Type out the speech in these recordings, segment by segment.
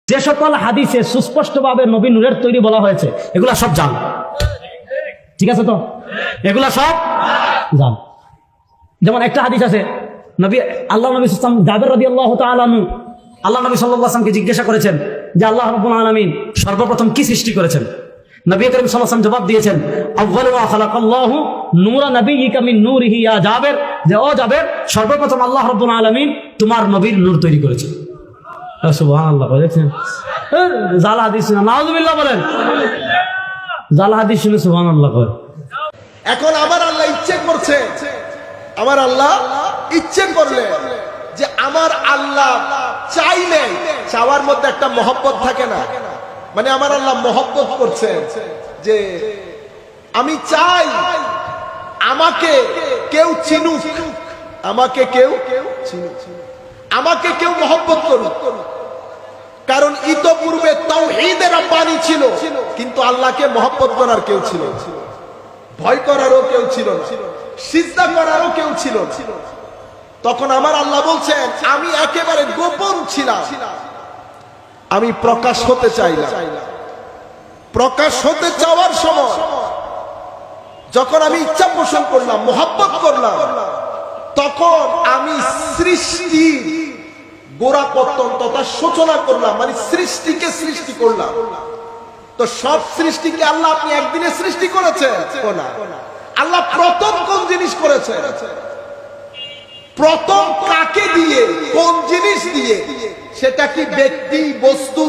যে সকল হাদিসে সুস্পষ্টভাবে নবী নূরের তৈরি বলা হয়েছে এগুলা সব জাল। ঠিক আছে তো, এগুলা সব জাল। যেমন একটা হাদিস আছে, নবী আল্লাহ নবী সাল্লাল্লাহু আলাইহি ওয়াসাল্লাম জাবের রাদিয়াল্লাহু তাআলা আনহু আল্লাহ নবী সাল্লাল্লাহু আলাইহি ওয়াসাল্লামকে জিজ্ঞাসা করেছেন যে আল্লাহ রাব্বুল আলামিন সর্বপ্রথম কি সৃষ্টি করেছেন? নবী করিম সাল্লাল্লাহু আলাইহি ওয়াসাল্লাম জবাব দিয়েছেন, আউয়ালু মা খালাকাল্লাহু নূরা নাবিয়্যিকা মিন নূরিহি ইয়া জাবের, যে ও জাবের, সর্বপ্রথম আল্লাহ রাব্বুল আলামিন তোমার নবীর নূর তৈরি করেছেন। সুবহানাল্লাহ বলেছেন, জাল হাদিস না, নাউযুবিল্লাহ বলেন, জাল হাদিস শুনে সুবহানাল্লাহ কয়। এখন আমার আল্লাহ ইচ্ছে করছে, আমার আল্লাহ ইচ্ছে করলে যে আমার আল্লাহ চাইলে, চাওয়ার মধ্যে একটা মহব্বত থাকে না, মানে আমার আল্লাহ মহব্বত করছে যে আমি চাই আমাকে কেউ চিনুক, আমাকে কেউ চিনুক, আমাকে কেউ মহব্বত করুক। কারণ ইতপূর্বে তাওহীদের বাণী ছিল, কিন্তু আল্লাহকে মহব্বত করার কেউ ছিল, ভয় করারও কেউ ছিল, সিজদা করারও কেউ ছিল। তখন আমার আল্লাহ বলছেন আমি একেবারে গোপন ছিলাম, আমি প্রকাশ হতে চাইলাম। প্রকাশ হতে চাওয়ার সময় যখন আমি ইচ্ছা পোষণ করলাম, মহব্বত করলাম, তখন আমি সৃষ্টি গোড়াপত্তন তথা সূচনা করলাম, মানে সৃষ্টিকে সৃষ্টি করলাম। তো সব সৃষ্টিকে আল্লাহ আপনি একদিনে সৃষ্টি করেছেন না, আল্লাহ প্রথম কোন জিনিস করেছে, প্রথম কাকে দিয়ে, কোন জিনিস দিয়ে, সেটা কি ব্যক্তি, বস্তু,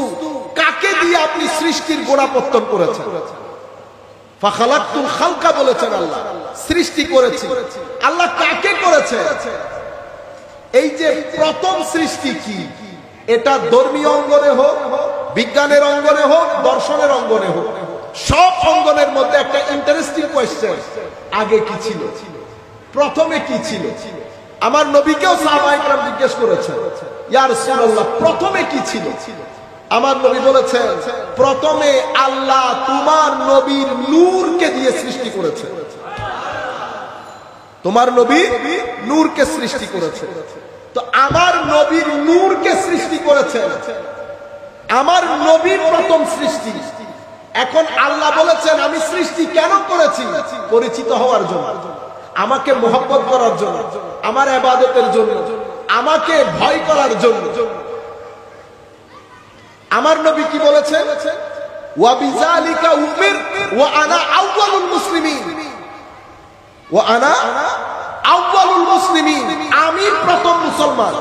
কাকে দিয়ে আপনি সৃষ্টির গোড়াপত্তন করেছেন? ফাখালাকতুল খালকা বলেছেন আল্লাহ, সৃষ্টি করেছি। আল্লাহ কাকে করেছে? এই যে প্রথম সৃষ্টি কি, এটা ধর্মীয় অঙ্গনে হোক, বিজ্ঞানের অঙ্গনে হোক, দর্শনের অঙ্গনে হোক, সব অঙ্গনের মধ্যে একটা ইন্টারেস্টিং কোয়েশ্চেন, আগে কি ছিল, প্রথমে কি ছিল? আমার নবীকেও সাহাবায়ে কেরাম জিজ্ঞেস করেছেন, ইয়া রাসূলুল্লাহ প্রথমে কি ছিল? আমার নবী বলেছেন প্রথমে আল্লাহ তোমার নবীর নূরকে দিয়ে সৃষ্টি করেছে, তোমার নবী নূরকে সৃষ্টি করেছে। তো আমার নবীর নূরকে সৃষ্টি করেছে, আমার নবীর প্রথম সৃষ্টি। এখন আল্লাহ বলেছেন আমি সৃষ্টি কেন করেছি? পরিচিত হওয়ার জন্য, আমাকে মহব্বত করার জন্য, আমার ইবাদতের জন্য, আমাকে ভয় করার জন্য। আমার নবী কি বলেছেন? ওয়া বিযালিকা উমির ওয়া আনা আউয়ালুল মুসলিমিন, ওয়া আনা আউয়ালুল মুসলিমিন, আমি প্রথম মুসলমান,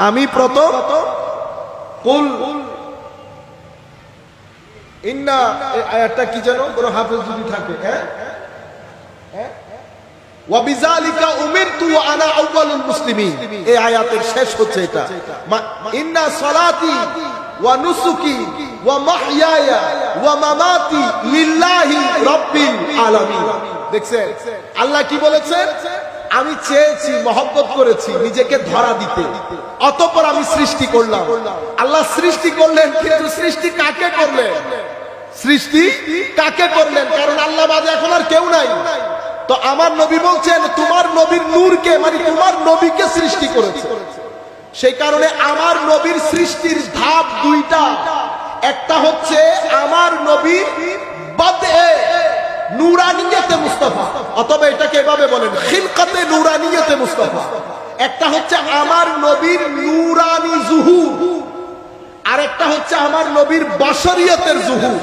আমি প্রথম। কুল ইন্না, এই আয়াতটা কি জানো, বড় হাফেজ যদি থাকে, ওয়া বিযালিকা উমিরতু ওয়া আনা আউয়ালুল মুসলিমিন, এই আয়াতের শেষ হচ্ছে এটা, ইন্না সালাতি ওয়া নুসুকি ওয়া মাহইয়ায়া ওয়া মামাতি লিল্লাহি রাব্বিল আলামিন। দেখছেন আল্লাহ কি বলেছেন? আমি চেয়েছি, মহব্বত করেছি নিজেকে ধরা দিতে, অতঃপর আমি সৃষ্টি করলাম। আল্লাহ সৃষ্টি করলেন, কিন্তু সৃষ্টি কাকে করলেন? সৃষ্টি কাকে করলেন? কারণ আল্লাহ বাদে এখন আর কেউ নাই। তো আমার নবী বলছেন তোমার নবীর নূরকে, মানে তোমার নবীকে সৃষ্টি করেছে। সেই কারণে আমার নবীর সৃষ্টির ধাপ দুইটা, একটা হচ্ছে আমার নবীর বাদে নূরানিয়তে মুস্তাফা, অথবা এটাকে এভাবে বলেন খিলকাতে নূরানিয়তে মুস্তাফা। একটা হচ্ছে আমার নবীর নূরানি জুহুর, আর একটা হচ্ছে আমার নবীর বশরিয়তের জুহুর।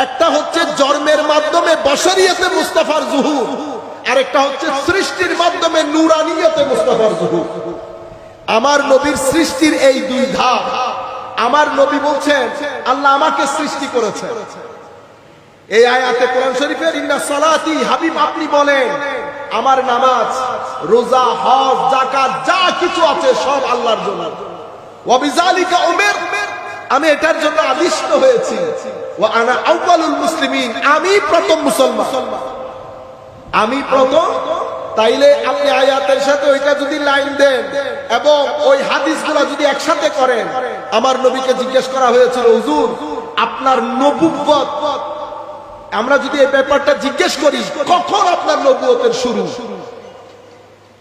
একটা হচ্ছে জন্মের মাধ্যমে বশরিয়তে মুস্তাফার জুহুর, আর একটা হচ্ছে সৃষ্টির মাধ্যমে নূরানিয়তে মুস্তাফার জুহুর। আমার নবীর সৃষ্টির এই দুই ধাপ। আমার নবী বলছেন আল্লাহ আমাকে সৃষ্টি করেছে। এই আয়াতে কোরআন শরীফের ইন্না সালাতি, হাবিব আপনি বলেন আমার নামাজ, রোজা, হজ, যাকাত যা কিছু আছে সব আল্লাহর জন্য। ওয়া বিযালিকা উমির, আমি এটার জন্য আদিষ্ট হয়েছি। ওয়া আনা আউয়ালুল মুসলিমিন, আমি প্রথম মুসলমান, আমি প্রথম। তাইলে আপনি আয়াতের সাথে ওইটা যদি লাইন দেন এবং ওই হাদিসগুলো যদি একসাথে করেন, আমার নবীকে জিজ্ঞেস করা হয়েছিল হুজুর আপনার নবুয়ত, আমরা যদি এই ব্যাপারটা জিজ্ঞেস করি কখন আপনার নবুয়তের শুরু,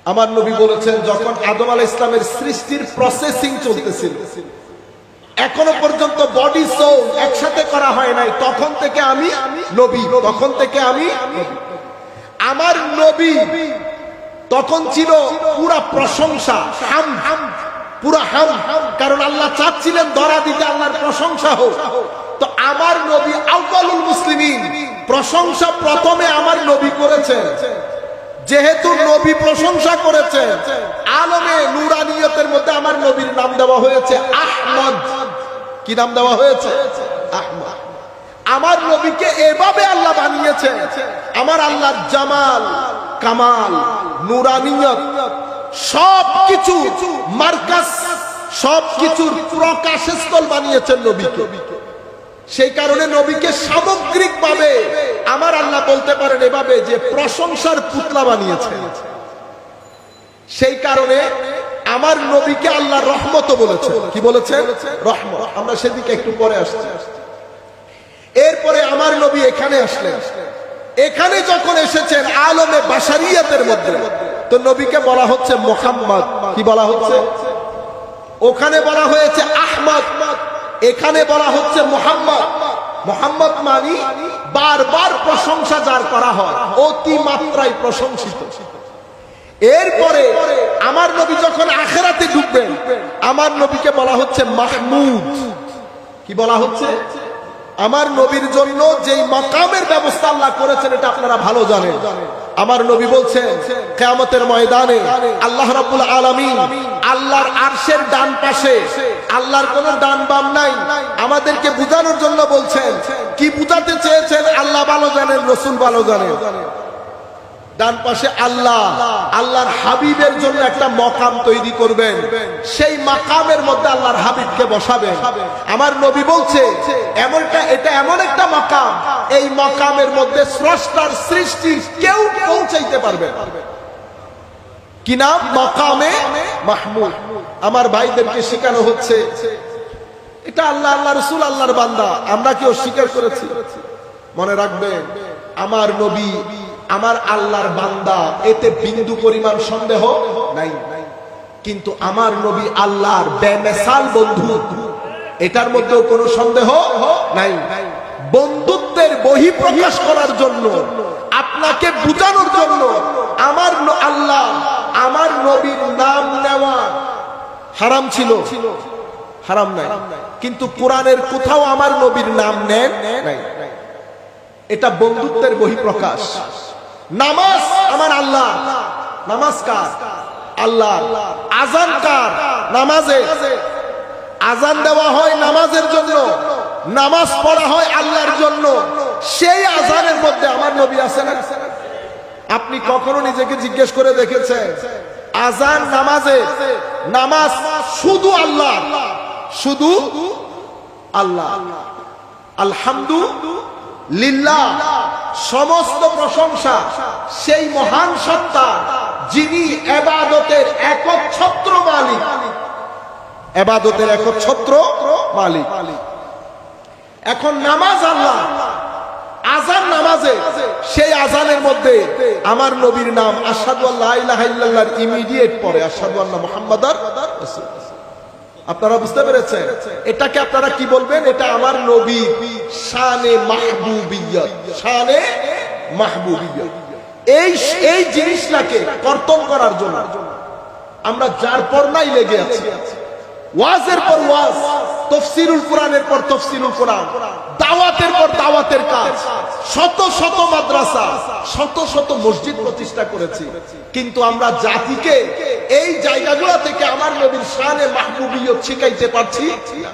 আমার নবী বলেছেন, যখন আদম আলাইহিস সালামের সৃষ্টির প্রসেসিং চলতেছিল, এখনো পর্যন্ত বডি সোল একসাথে করা হয় নাই, তখন থেকে আমি নবী, তখন থেকে আমি নবী। আমার নবী তখন ছিল পুরা প্রশংসা, পুরা হাম, কারণ আল্লাহ চাচ্ছিলেন ধরা দিতে আল্লাহর প্রশংসা হোক। তো আমার নবী আউয়ালুল মুসলিমিন, প্রশংসা প্রথমে আমার নবী করেছেন। যেহেতু নবী প্রশংসা করেছেন, আলমে নূরানিয়তের মধ্যে আমার নবীর নাম দেওয়া হয়েছে আহমদ। কি নাম দেওয়া হয়েছে? আহমদ। আমার নবীকে এভাবে আল্লাহ বানিয়েছেন, আমার আল্লাহর জামাল, কামাল, নূরানিয়ত সবকিছু মার্কাজ, সবকিছুর প্রকাশস্থল বানিয়েছেন নবীকে। সেই কারণে নবীকে সামগ্রিক ভাবে আমার আল্লাহ বলতে পারেন এভাবে যে প্রশংসার পুতলা বানিয়েছে। সেই কারণে আমার নবীকে আল্লাহ রহমত বলেছে। কি বলেছে? রহমত। আমরা সেদিকে একটু পরে আসছি। এরপরে আমার নবী এখানে আসলেন। এখানে যখন এসেছেন আলমে বাশারিয়াতের মধ্যে, তো নবীকে বলা হচ্ছে মুহাম্মদ। কি বলা হচ্ছে? ওখানে বলা হয়েছে আহমদ, এখানে বলা হচ্ছে মুহাম্মদ। মুহাম্মদ মানি বারবার প্রশংসা যার করা হয়, অতি মাত্রায় প্রশংসিত। এরপরে আমার নবী যখন আখিরাতে ঢুকবেন, আমার নবীকে বলা হচ্ছে মাহমুদ। কি বলা হচ্ছে? আমার নবীর জন্য যেই মাকামের ব্যবস্থা আল্লাহ করেছেন এটা আপনারা ভালো জানেন। আমার নবী বলছেন কিয়ামতের ময়দানে আল্লাহ রাব্বুল আলামিন আল্লাহর আরশের ডান পাশে, আল্লাহর কোনো ডান বাম নাই, আমাদেরকে বুঝানোর জন্য বলছেন। কি বুঝাতে চেয়েছেন আল্লাহ ভালো জানেন, রাসূল ভালো জানেন। ডান পাশে আল্লাহ, আল্লাহর হাবিবের জন্য একটা মাকাম তৈরি করবেন, সেই মাকামের মধ্যে আল্লাহর হাবিবকে বসাবেন। আমার নবী বলছে এটা এমন একটা মাকাম, এই মাকামের মধ্যে স্রষ্টার সৃষ্টি কেউ পৌঁছাইতে পারবে না। কি নাম? মাকামে মাহমুদ। আমার ভাইদেরকে শেখানো হচ্ছে এটা আল্লাহ, আল্লাহ রাসূল আল্লাহর বান্দা, আমরা কি অস্বীকার করেছি? মনে রাখবেন, আমার নবী আমার আল্লাহর বান্দা, এতে বিন্দু পরিমাণ সন্দেহ নাই। কিন্তু আমার নবী আল্লাহর বেমিসাল বন্ধু, এটার মধ্যেও কোনো সন্দেহ নাই। বন্ধুত্বের বহিঃপ্রকাশ করার জন্য, আপনাকে বুঝানোর জন্য আমার আল্লাহ আমার নবীর নাম নেওয়া হারাম ছিল, হারাম নাই। কিন্তু কোরআনের কোথাও আমার নবীর নাম নেন নাই। এটা বন্ধুত্বের বহিঃপ্রকাশ। নামাজ আমার আল্লাহ, নামাজ কার? আল্লাহ। আজান কার? নামাজে। আজান দেওয়া হয় নামাজের জন্য, নামাজ পড়া হয় আল্লাহর জন্য। সেই আজানের মধ্যে আমার নবী আছেন। আপনি কখনো নিজেকে জিজ্ঞেস করে দেখেছেন আজান নামাজে? নামাজ শুধু আল্লাহ, শুধু আল্লাহ। আলহামদুলিল্লাহ, সমস্ত প্রশংসা সেই মহান সত্তা যিনি ইবাদতের একচ্ছত্র মালিক, ইবাদতের একচ্ছত্র মালিক। এখন নামাজ আল্লাহ, আজান নামাজে, সেই আজানের মধ্যে আমার নবীর নাম আশহাদু আল্লা ইলাহা ইল্লাল্লাহর ইমিডিয়েট পরে আশহাদু আন্না মুহাম্মাদার রাসূলুল্লাহ। আপনারা বুঝতে পেরেছেন? এটাকে আপনারা কি বলবেন? এটা আমার নবী শানে মাহবুবিয়ত, শানে মাহবুবিয়ত। এই জিনিসটাকে কর্তন করার জন্য আমরা যার পর নাই লেগে আছি। ওয়াজের পর ওয়াজ, তাফসীরুল কোরআনের পর তাফসীরুল কোরআন, দাওয়াতের পর দাওয়াতের কাজ, শত শত মাদ্রাসা, শত শত মসজিদ প্রতিষ্ঠা করেছি। কিন্তু আমরা জাতিকে এই জায়গাগুলো থেকে আমার নবীর শানে মাহবুবিয়ত শিখাইতে পারছি না।